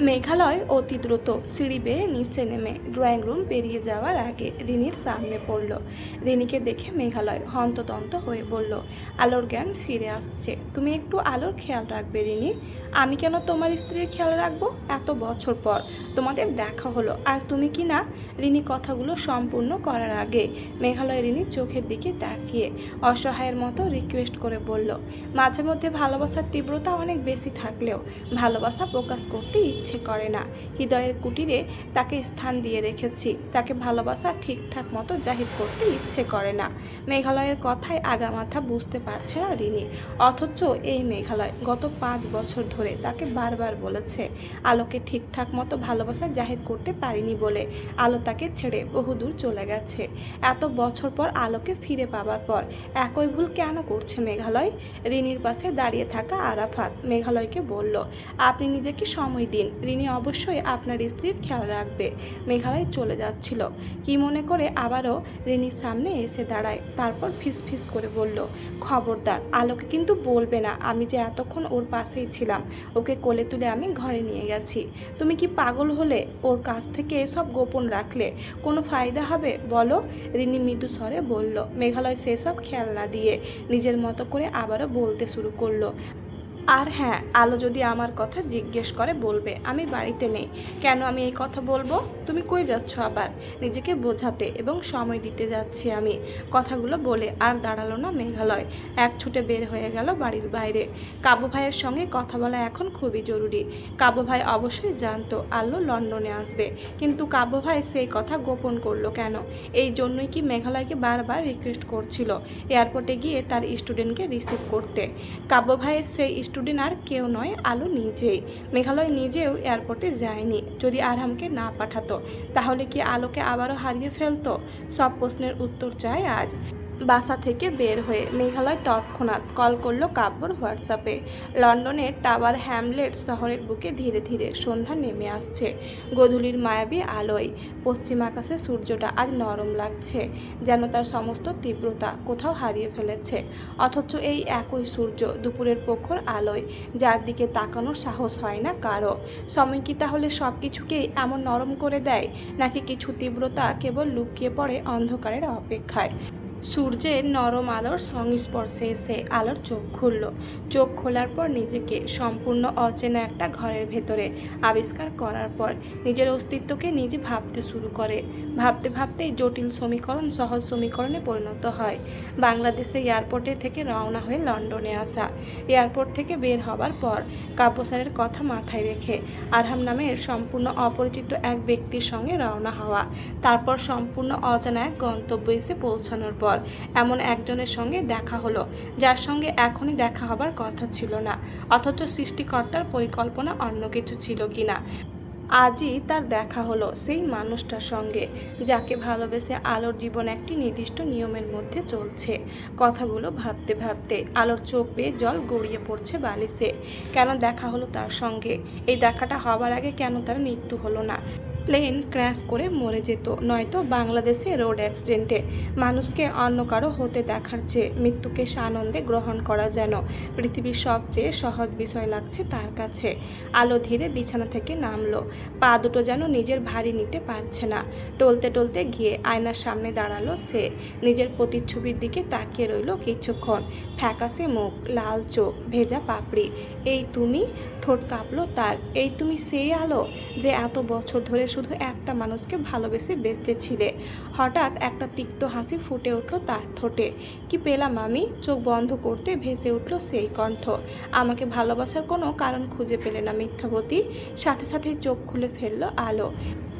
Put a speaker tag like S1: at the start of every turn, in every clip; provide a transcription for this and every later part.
S1: মেঘালয় অতি দ্রুত সিঁড়ি বেয়ে নিচে নেমে ড্রয়িং রুম পেরিয়ে যাওয়ার আগে রিনির সামনে পড়ল। রিনিকে দেখে মেঘালয় হন্তদন্ত হয়ে বলল, আলোর জ্ঞান ফিরে আসছে, তুমি একটু আলোর খেয়াল রাখবে রিনি। আমি কেন তোমার স্ত্রীর খেয়াল রাখবো? এত বছর পর তোমাদের দেখা হলো, আর তুমি কি না? রিনি কথাগুলো সম্পূর্ণ করার আগে মেঘালয় রিনির চোখের দিকে তাকিয়ে অসহায়ের মতো রিকোয়েস্ট করে বলল, মাঝে মধ্যে ভালোবাসার তীব্রতা অনেক বেশি থাকলেও ভালোবাসা প্রকাশ করতে ইচ্ছে করে না। হৃদয়ের কুটিরে তাকে স্থান দিয়ে রেখেছি, তাকে ভালোবাসা ঠিকঠাক মতো জাহির করতে ইচ্ছে করে না। মেঘালয়ের কথায় আগামাথা বুঝতে পারছে না রিনি, অথচ এই মেঘালয় গত 5 বছর ধরে তাকে বারবার বলেছে আলোকে ঠিকঠাক মতো ভালোবাসা জাহির করতে পারিনি বলে আলো তাকে ছেড়ে বহুদূর চলে গেছে। এত বছর পর আলোকে ফিরে পাবার পর একই ভুল কেন করছে মেঘালয়? রিনির পাশে দাঁড়িয়ে থাকা আরাফাত মেঘালয়কে বলল, আপনি নিজেকে সময় দিন, রিনি অবশ্যই আপনার স্ত্রীর খেয়াল রাখবে। মেঘালয় চলে যাচ্ছিল, কি মনে করে আবারও রিনির সামনে এসে দাঁড়ায়, তারপর ফিসফিস করে বলল, খবরদার আলোকে কিন্তু বলবে না আমি যে এতক্ষণ ওর পাশেই ছিলাম, ওকে কোলে তুলে আমি ঘরে নিয়ে গেছি। তুমি কি পাগল হলে? ওর কাছ থেকে এসব গোপন রাখলে কোনো ফায়দা হবে বলো? রিনি মৃদু স্বরে বলল। মেঘালয় সেসব খেয়াল না দিয়ে নিজের মতো করে আবারও বলতে শুরু করলো, আর হ্যাঁ, আলো যদি আমার কথা জিজ্ঞেস করে বলবে আমি বাড়িতে নেই। কেন আমি এই কথা বলবো? তুমি কই যাচ্ছ আবার? নিজেকে বোঝাতে এবং সময় দিতে যাচ্ছি আমি। কথাগুলো বলে আর দাঁড়ালো না মেঘালয়, এক ছুটে বের হয়ে গেল বাড়ির বাইরে। কাব্য ভাইয়ের সঙ্গে কথা বলা এখন খুবই জরুরি। কাব্য ভাই অবশ্যই জানতো আলো লন্ডনে আসবে, কিন্তু কাব্য ভাই সেই কথা গোপন করলো কেন? এই জন্যই কি মেঘালয়কে বারবার রিকোয়েস্ট করছিল এয়ারপোর্টে গিয়ে তার স্টুডেন্টকে রিসিভ করতে। কাব্য ভাইয়ের সেই স্টুডেন্ট আর কেউ নয়, আলো নিজেই। মেঘালয় নিজেও এয়ারপোর্টে যায়নি। যদি আরহামকে না পাঠাতো তাহলে কি আলোকে আবারও হারিয়ে ফেলতো? সব প্রশ্নের উত্তর চাই আজ। বাসা থেকে বের হয়ে মেঘালয় তৎক্ষণাৎ কল করলো কাব্যর হোয়াটসঅ্যাপে। লন্ডনের টাওয়ার হ্যামলেট শহরের বুকে ধীরে ধীরে সন্ধ্যা নেমে আসছে গোধূলির মায়াবী আলোয়। পশ্চিম আকাশে সূর্যটা আজ নরম লাগছে, যেন তার সমস্ত তীব্রতা কোথাও হারিয়ে ফেলেছে। অথচ এই একই সূর্য দুপুরের প্রখর আলোয়, যার দিকে তাকানোর সাহস হয় না কারো। সময় কি তাহলে সব কিছুকেই এমন নরম করে দেয়, নাকি কিছু তীব্রতা কেবল লুকিয়ে পড়ে অন্ধকারের অপেক্ষায়? সূর্যের নরম আলোর সংস্পর্শে এসে আলোর চোখ খুলল। চোখ খোলার পর নিজেকে সম্পূর্ণ অচেনা একটা ঘরের ভেতরে আবিষ্কার করার পর নিজের অস্তিত্বকে নিজে ভাবতে শুরু করে। ভাবতে ভাবতেই জটিল সমীকরণ সহজ সমীকরণে পরিণত হয়। বাংলাদেশে এয়ারপোর্টে থেকে রওনা হয়ে লন্ডনে আসা। এয়ারপোর্ট থেকে বের হবার পর কাব্য স্যারের কথা মাথায় রেখে আরহাম নামের সম্পূর্ণ অপরিচিত এক ব্যক্তির সঙ্গে রওনা হওয়া। তারপর সম্পূর্ণ অজানা এক গন্তব্যে এসে পৌঁছানোর পর এমন একজনের সঙ্গে দেখা হলো, যার সঙ্গে এখনই দেখা হবার কথা ছিল না, অথচ সৃষ্টিকর্তার পরিকল্পনা অন্য কিছু ছিল কিনা। আজই তার দেখা হলো সেই মানুষটার সঙ্গে, যাকে ভালোবেসে আলোর জীবন একটি নির্দিষ্ট নিয়মের মধ্যে চলছে। কথাগুলো ভাবতে ভাবতে আলোর চোখ বেয়ে জল গড়িয়ে পড়ছে বালিশে। কেন দেখা হলো তার সঙ্গে? এই দেখাটা হবার আগে কেন তার মৃত্যু হলো না? প্লেন ক্র্যাশ করে মরে যেত, নয়তো বাংলাদেশে রোড অ্যাক্সিডেন্টে। মানুষকে অন্য কারো হতে দেখার চেয়ে মৃত্যুকে সানন্দে গ্রহণ করা যেন পৃথিবীর সবচেয়ে সহজ বিষয় লাগছে তার কাছে। আলো ধীরে বিছানা থেকে নামলো। পা দুটো যেন নিজের ভারী নিতে পারছে না। টলতে টলতে গিয়ে আয়নার সামনে দাঁড়ালো সে। নিজের প্রতিচ্ছবির দিকে তাকিয়ে রইল কিছুক্ষণ। ফ্যাকাশে মুখ, লাল চোখ, ভেজা পাপড়ি। এই তুমি? ঠোঁট কাঁপলো তার। এই তুমি সেই আলো যে এত বছর ধরে শুধু একটা মানুষকে ভালোবেসে বেঁচেছিলে? হঠাৎ একটা তিক্ত হাসি ফুটে উঠল তার ঠোঁটে। কি পেলাম আমি? চোখ বন্ধ করতে ভেসে উঠল সেই কণ্ঠ। আমাকে ভালোবাসার কোনো কারণ খুঁজে পেলে না মিথ্যাবতী? সাথে সাথে চোখ খুলে ফেলল আলো।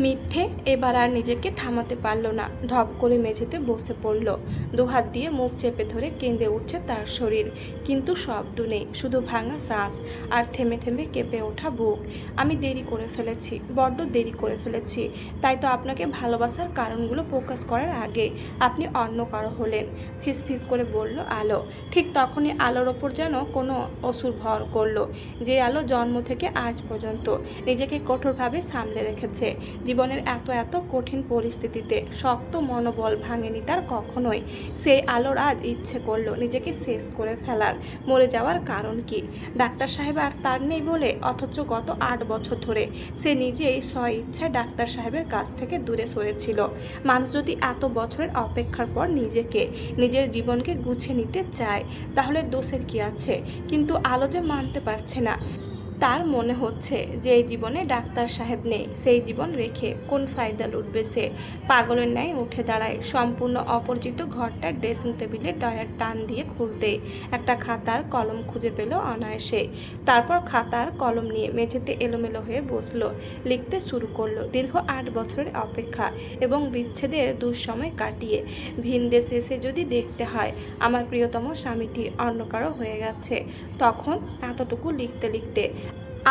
S1: মিথ্যে! এবার আর নিজেকে থামাতে পারল না, ধপ করে মেঝেতে বসে পড়ল। দুহাত দিয়ে মুখ চেপে ধরে কেঁদে উঠছে তার শরীর, কিন্তু শব্দ নেই, শুধু ভাঙা শ্বাস আর থেমে থেমে কেঁপে ওঠা বুক। আমি দেরি করে ফেলেছি, বড্ড দেরি করে ফেলেছি। তাই তো আপনাকে ভালোবাসার কারণগুলো প্রকাশ করার আগে আপনি অন্য কারো হলেন, ফিসফিস করে বলল আলো। ঠিক তখনই আলোর ওপর যেন কোনো অসুর ভর করলো, যে আলো জন্ম থেকে আজ পর্যন্ত নিজেকে কঠোরভাবে সামলে রেখেছে, জীবনের এত এত কঠিন পরিস্থিতিতে শক্ত মনোবল ভাঙেনি তার কখনোই। সেই আলোর আজ ইচ্ছে করলো নিজেকে শেষ করে ফেলার। মরে যাওয়ার কারণ কি? ডাক্তার সাহেব আর তার নেই বলে, অথচ গত 8 বছর ধরে সে নিজেই স্ব ইচ্ছায় ডাক্তার সাহেবের কাছ থেকে দূরে সরেছিল। মানুষ যদি এত বছরের অপেক্ষার পর নিজের জীবনকে গুছিয়ে নিতে চায়, তাহলে দোষের কি আছে? কিন্তু আলো যে মানতে পারছে না। তার মনে হচ্ছে যে এই জীবনে ডাক্তার সাহেব নেই, সেই জীবন রেখে কোন ফায়দা লুটবে সে। পাগলের ন্যায় উঠে দাঁড়ায়। সম্পূর্ণ অপরিচিত ঘরটার ড্রেসিং টেবিলে ডয়ার টান দিয়ে খুলতেই একটা খাতার কলম খুঁজে পেল অনায়াসে। তারপর খাতার কলম নিয়ে মেঝেতে এলোমেলো হয়ে বসলো। লিখতে শুরু করলো। দীর্ঘ 8 বছরের অপেক্ষা এবং বিচ্ছেদের দুঃসময় কাটিয়ে ভিন দেশে এসে যদি দেখতে হয় আমার প্রিয়তম স্বামীটি অন্য কারো হয়ে গেছে, তখন এতটুকু লিখতে লিখতে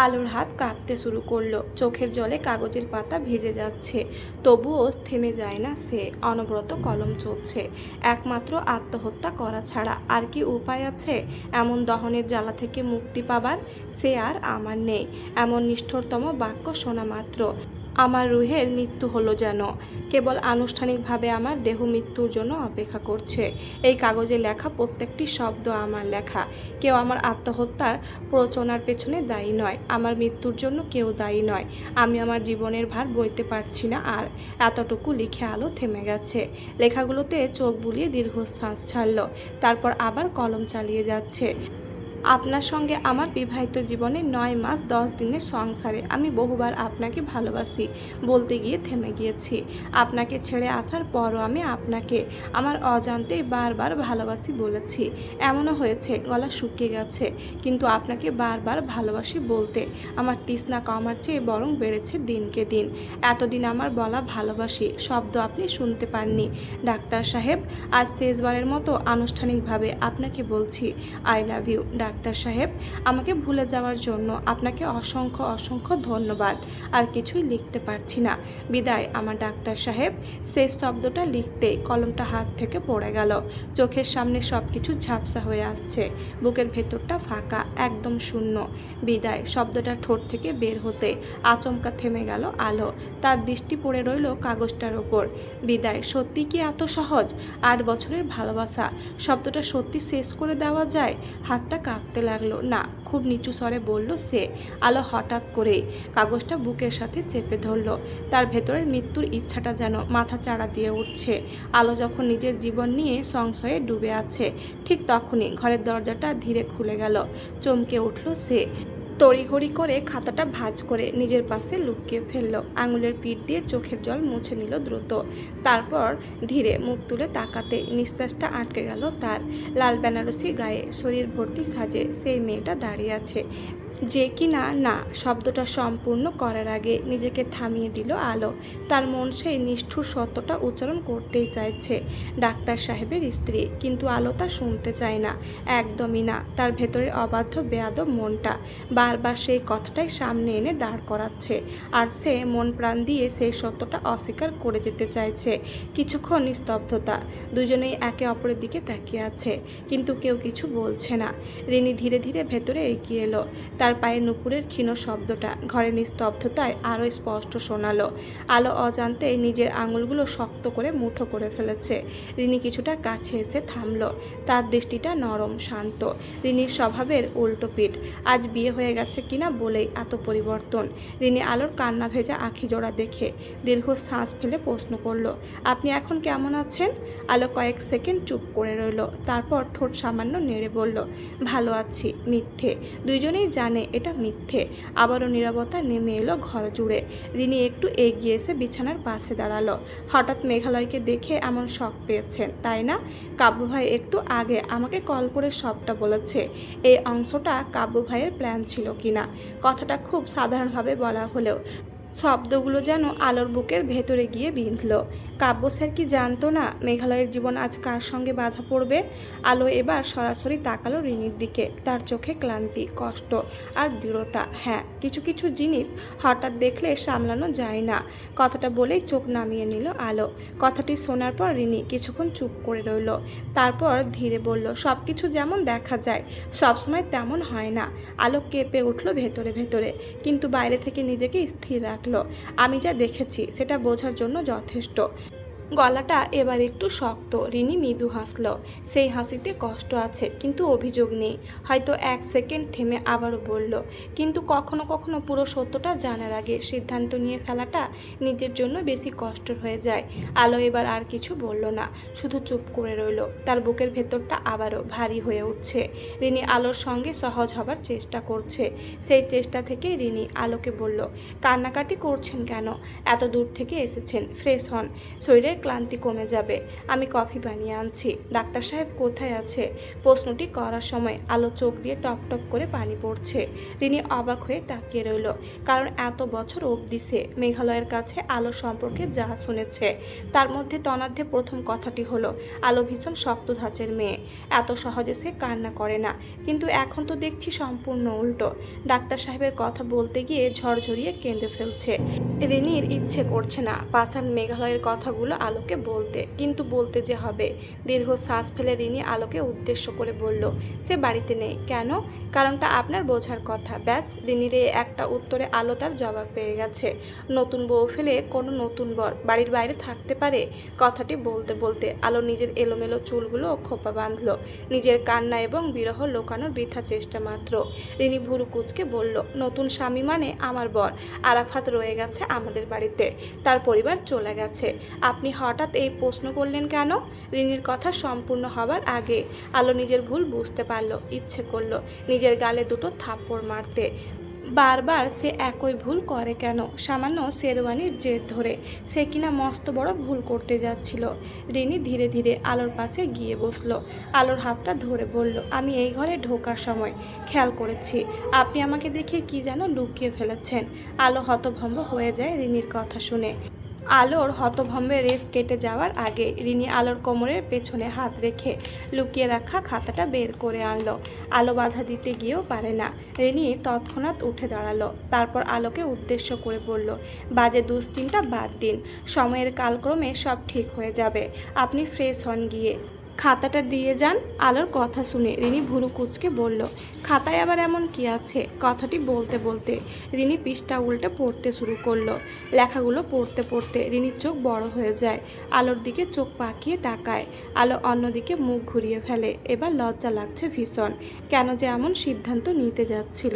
S1: আলোর হাত কাঁপতে শুরু করলো। চোখের জলে কাগজের পাতা ভিজে যাচ্ছে, তবুও থেমে যায় না সে। অনবরত কলম চলছে। একমাত্র আত্মহত্যা করা ছাড়া আর কি উপায় আছে এমন দহনের জ্বালা থেকে মুক্তি পাবার? সে আর আমার নেই। এমন নিষ্ঠুরতম বাক্য শোনা মাত্র আমার রুহের মৃত্যু হলো যেন। কেবল আনুষ্ঠানিকভাবে আমার দেহ মৃত্যুর জন্য অপেক্ষা করছে। এই কাগজে লেখা প্রত্যেকটি শব্দ আমার লেখা। কেউ আমার আত্মহত্যার প্ররোচনার পেছনে দায়ী নয়। আমার মৃত্যুর জন্য কেউ দায়ী নয়। আমি আমার জীবনের ভার বইতে পারছি না আর। এতটুকু লিখে আলো থেমে গেছে। লেখাগুলোতে চোখ বুলিয়ে দীর্ঘশ্বাস ছাড়ল। তারপর আবার কলম চালিয়ে যাচ্ছে। আপনার সঙ্গে আমার বিবাহিত জীবনে 9 মাস 10 দিনের সংসারে আমি বহুবার আপনাকে ভালোবাসি বলতে গিয়ে থেমে গিয়েছি। আপনাকে ছেড়ে আসার পরও আমি আপনাকে আমার অজান্তেই বারবার ভালোবাসি বলেছি। এমনও হয়েছে গলা শুকিয়ে গেছে, কিন্তু আপনাকে বারবার ভালোবাসি বলতে আমার তৃষ্ণা কমার চেয়ে বরং বেড়েছে দিনকে দিন। এতদিন আমার বলা ভালোবাসি শব্দ আপনি শুনতে পাননি। ডাক্তার সাহেব, আজ শেষবারের মতো আনুষ্ঠানিকভাবে আপনাকে বলছি আই লাভ ইউ। ডাক্তার সাহেব, আমাকে ভুলে যাওয়ার জন্য আপনাকে অসংখ্য অসংখ্য ধন্যবাদ। আর কিছুই লিখতে পারছি না। বিদায় আমার ডাক্তার সাহেব। শেষ শব্দটা লিখতেই কলমটা হাত থেকে পড়ে গেল। চোখের সামনে সব কিছু ঝাপসা হয়ে আসছে। বুকের ভেতরটা ফাঁকা, একদম শূন্য। বিদায় শব্দটা ঠোঁট থেকে বের হতে আচমকা থেমে গেল আলো। তার দৃষ্টি পড়ে রইল কাগজটার ওপর। বিদায় সত্যি কি এত সহজ? 8 বছরের ভালোবাসা শব্দটা সত্যি শেষ করে দেওয়া যায়? হাতটা কাঁপতে লাগলো। না, খুব নিচু স্বরে বলল সে। আলো হঠাৎ করেই কাগজটা বুকের সাথে চেপে ধরল। তার ভেতরের মৃত্যুর ইচ্ছাটা যেন মাথা চাড়া দিয়ে উঠছে। আলো যখন নিজের জীবন নিয়ে সংশয়ে ডুবে আছে, ঠিক তখনই ঘরের দরজাটা ধীরে খুলে গেল। চমকে উঠল সে। তড়িঘড়ি করে খাতাটা ভাঁজ করে নিজের পাশে লুকিয়ে ফেলল। আঙুলের পিঠ দিয়ে চোখের জল মুছে নিল দ্রুত। তারপর ধীরে মুখ তুলে তাকাতে নিঃশ্বাসটা আটকে গেল তার। লাল বেনারসি গায়ে, শরীর ভর্তি সাজে সেই মেয়েটা দাঁড়িয়ে আছে। যে কিনা না শব্দটা সম্পূর্ণ করার আগে নিজেকে থামিয়ে দিল আলো। তার মন সেই নিষ্ঠুর সত্যটা উচ্চারণ করতেই চাইছে, ডাক্তার সাহেবের স্ত্রী। কিন্তু আলো তা শুনতে চায় না, একদমই না। তার ভেতরের অবাধ্য বেয়াদব মনটা বারবার সেই কথাটাই সামনে এনে দাঁড় করাচ্ছে। আর সে মন প্রাণ দিয়ে সেই সত্যটা অস্বীকার করে যেতে চাইছে। কিছুক্ষণ নিস্তব্ধতা। দুজনেই একে অপরের দিকে তাকিয়ে আছে, কিন্তু কেউ কিছু বলছে না। রিনি ধীরে ধীরে ভেতরে এগিয়ে এলো। তার পায়ে নুপুরের ক্ষীণ শব্দটা ঘরের নিস্তব্ধতায় আরও স্পষ্ট শোনালো। আলো অজান্তেই নিজের আঙুলগুলো শক্ত করে মুঠো করে ফেলেছে। রিনি কিছুটা কাছে এসে থামল। তার দৃষ্টিটা নরম, শান্ত। রিনির স্বভাবের উল্টো পিঠ। আজ বিয়ে হয়ে গেছে কিনা বলেই এত পরিবর্তন। রিনি আলোর কান্না ভেজা আঁখি জোড়া দেখে দীর্ঘ শ্বাস ফেলে প্রশ্ন করল, আপনি এখন কেমন আছেন? আলো কয়েক সেকেন্ড চুপ করে রইল। তারপর ঠোঁট সামান্য নেড়ে বলল, ভালো আছি। মিথ্যে। দুইজনেই জানে এটা মিথ্যে। আবারও নীরবতা নেমে এলো ঘর জুড়ে। রিনি একটু এগিয়ে এসে বিছানার পাশে দাঁড়ালো। হঠাৎ মেঘালয়কে দেখে এমন শক পেয়েছেন, তাই না? কাব্য ভাই একটু আগে আমাকে কল করে সবটা বলেছে। এই অংশটা কাব্য ভাইয়ের প্ল্যান ছিল কিনা। কথাটা খুব সাধারণভাবে বলা হলেও শব্দগুলো যেন আলোর বুকের ভেতরে গিয়ে বিঁধল। কাব্য স্যার কি জানতো না মেঘালয়ের জীবন আজ কার সঙ্গে বাধা পড়বে? আলো এবার সরাসরি তাকালো রিনির দিকে, তার চোখে ক্লান্তি, কষ্ট আর দৃঢ়তা। হ্যাঁ, কিছু কিছু জিনিস হঠাৎ দেখলে সামলানো যায় না। কথাটা বলেই চোখ নামিয়ে নিল আলো। কথাটি শোনার পর রিনি কিছুক্ষণ চুপ করে রইল, তারপর ধীরে বলল, সব কিছু যেমন দেখা যায় সবসময় তেমন হয় না। আলো কেঁপে উঠল ভেতরে ভেতরে, কিন্তু বাইরে থেকে নিজেকে স্থির রাখলো। আমি যা দেখেছি সেটা বোঝার জন্য যথেষ্ট। গলাটা এবার একটু শক্ত। রিনি মৃদু হাসল, সেই হাসিতে কষ্ট আছে কিন্তু অভিযোগ নেই। হয়তো এক সেকেন্ড থেমে আবারও বলল, কিন্তু কখনো কখনো পুরো সত্যটা জানার আগে সিদ্ধান্ত নিয়ে ফেলাটা নিজের জন্য বেশি কষ্টের হয়ে যায়। আলো এবার আর কিছু বলল না, শুধু চুপ করে রইল। তার বুকের ভেতরটা আবারও ভারী হয়ে উঠছে। রিনি আলোর সঙ্গে সহজ হবার চেষ্টা করছে। সেই চেষ্টা থেকে রিনি আলোকে বলল, কান্নাকাটি করছেন কেন? এত দূর থেকে এসেছেন, ফ্রেশ হন, শরীরের ক্লান্তি কমে যাবে। আমি কফি বানিয়ে আনছি। ডাক্তার সাহেব কোথায় আছে? প্রশ্নটি করার সময় আলো চোখ দিয়ে টপ টপ করে পানি পড়ছে। রিনি অবাক হয়ে তাকিয়ে রইল, কারণ এত বছর অবধি সে মেঘালয়ের কাছে আলো সম্পর্কে যা শুনেছে তার মধ্যে তনার্ধে প্রথম কথাটি হলো আলো ভীষণ শক্ত ধাঁচের মেয়ে, এত সহজে সে কান্না করে না। কিন্তু এখন তো দেখছি সম্পূর্ণ উল্টো। ডাক্তার সাহেবের কথা বলতে গিয়ে ঝরঝরিয়ে কেঁদে ফেলছে। রিনির ইচ্ছে করছে না পাষাণ মেঘালয়ের কথাগুলো আলোকে বলতে, কিন্তু বলতে যে হবে। দীর্ঘ শ্বাস ফেলে রিনি আলোকে উদ্দেশ্য করে বলল, সে বাড়িতে নেই। কেন? কারণটা আপনার বোঝার কথা। ব্যাস, রিনির এই একটা উত্তরে আলো তার জবাব পেয়ে গেছে। নতুন বউ ফেলে কোনো নতুন বর বাড়ির বাইরে থাকতে পারে? কথাটি বলতে বলতে আলো নিজের এলোমেলো চুলগুলো খোপা বাঁধল, নিজের কান্না এবং বিরহ লোকানোর বৃথা চেষ্টা মাত্র। রিনি ভুরু কুঁচকে বলল, নতুন স্বামী মানে আমার বর আরাফাত রয়ে গেছে আমাদের বাড়িতে, তার পরিবার চলে গেছে। আপনি হঠাৎ এই প্রশ্ন করলেন কেন? রিনির কথা সম্পূর্ণ হবার আগে আলো নিজের ভুল বুঝতে পারল। ইচ্ছে করলো নিজের গালে দুটো থাপ্পড় মারতে। বারবার সে একই ভুল করে কেন? সামান্য শেরওয়ানির জের ধরে সে কিনা মস্ত বড় ভুল করতে যাচ্ছিল। রিনি ধীরে ধীরে আলোর পাশে গিয়ে বসলো, আলোর হাতটা ধরে বলল, আমি এই ঘরে ঢোকার সময় খেয়াল করেছি আপনি আমাকে দেখে কি যেন লুকিয়ে ফেলেছেন। আলো হতভম্ব হয়ে যায় রিনির কথা শুনে। আলোর হতভম্বের রেস কেটে যাওয়ার আগে রিনি আলোর কোমরের পেছনে হাত রেখে লুকিয়ে রাখা খাতাটা বের করে আনলো। আলো বাধা দিতে গিয়েও পারে না। রিনি তৎক্ষণাৎ উঠে দাঁড়ালো, তারপর আলোকে উদ্দেশ্য করে বলল, বাজে দুশ্চিন্তা বাদ দিন, সময়ের কালক্রমে সব ঠিক হয়ে যাবে। আপনি ফ্রেশ হন, গিয়ে খাতাটা দিয়ে যান। আলোর কথা শুনে রিনি ভুরু কুঁচকে বলল, খাতায় আবার এমন কি আছে? কথাটি বলতে বলতে রিনি পৃষ্ঠা উল্টে পড়তে শুরু করলো। লেখাগুলো পড়তে পড়তে রিনির চোখ বড় হয়ে যায়। আলোর দিকে চোখ পাকিয়ে তাকায়। আলো অন্যদিকে মুখ ঘুরিয়ে ফেলে। এবার লজ্জা লাগছে ভীষণ, কেন যে এমন সিদ্ধান্ত নিতে যাচ্ছিল।